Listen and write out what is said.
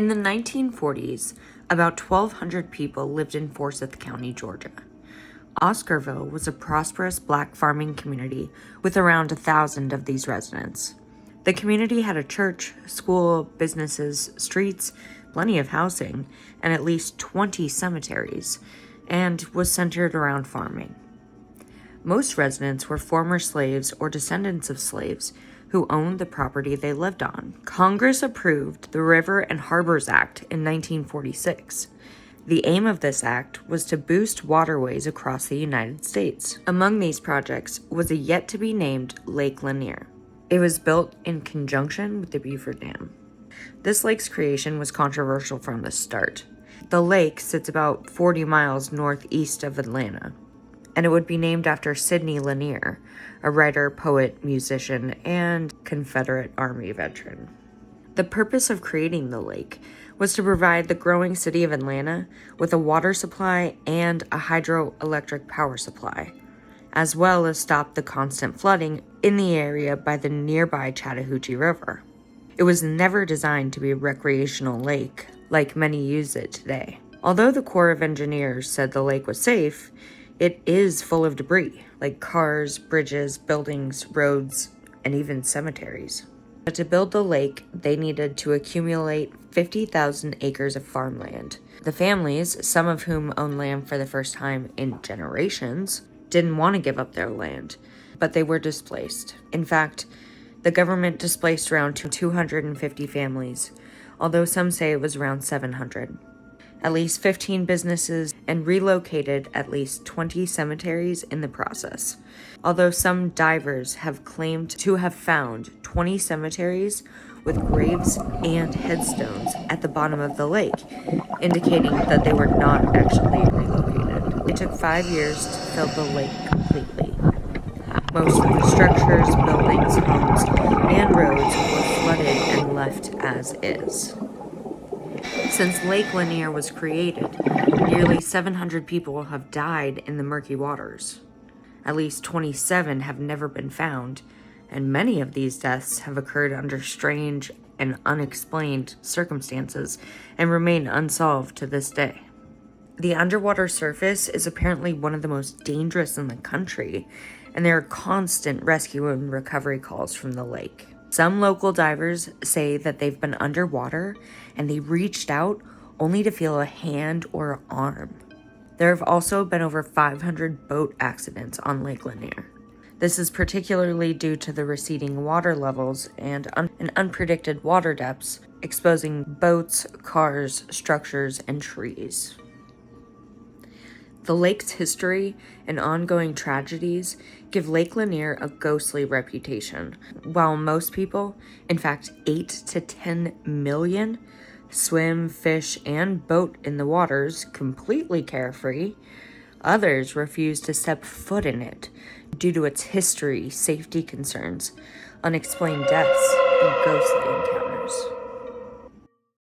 In the 1940s, about 1,200 people lived in Forsyth County, Georgia. Oscarville was a prosperous black farming community with around 1,000 of these residents. The community had a church, school, businesses, streets, plenty of housing, and at least 20 cemeteries, and was centered around farming. Most residents were former slaves or descendants of slaves who owned the property they lived on. Congress approved the River and Harbors Act in 1946. The aim of this act was to boost waterways across the United States. Among these projects was a yet-to-be-named Lake Lanier. It was built in conjunction with the Beaufort Dam. This lake's creation was controversial from the start. The lake sits about 40 miles northeast of Atlanta, and it would be named after Sidney Lanier, a writer, poet, musician, and Confederate Army veteran. The purpose of creating the lake was to provide the growing city of Atlanta with a water supply and a hydroelectric power supply, as well as stop the constant flooding in the area by the nearby Chattahoochee River. It was never designed to be a recreational lake like many use it today. Although the Corps of Engineers said the lake was safe, it is full of debris, like cars, bridges, buildings, roads, and even cemeteries. But to build the lake, they needed to accumulate 50,000 acres of farmland. The families, some of whom owned land for the first time in generations, didn't want to give up their land, but they were displaced. In fact, the government displaced around 250 families, although some say it was around 700. At least 15 businesses, and relocated at least 20 cemeteries in the process. Although some divers have claimed to have found 20 cemeteries with graves and headstones at the bottom of the lake, indicating that they were not actually relocated. It took 5 years to fill the lake completely. Most of the structures, buildings, homes, and roads were flooded and left as is. Since Lake Lanier was created, nearly 700 people have died in the murky waters. At least 27 have never been found, and many of these deaths have occurred under strange and unexplained circumstances and remain unsolved to this day. The underwater surface is apparently one of the most dangerous in the country, and there are constant rescue and recovery calls from the lake. Some local divers say that they've been underwater and they reached out only to feel a hand or an arm. There have also been over 500 boat accidents on Lake Lanier. This is particularly due to the receding water levels and unpredicted water depths, exposing boats, cars, structures, and trees. The lake's history and ongoing tragedies give Lake Lanier a ghostly reputation. While most people, in fact 8 to 10 million, swim, fish, and boat in the waters completely carefree, others refuse to step foot in it due to its history, safety concerns, unexplained deaths, and ghostly encounters.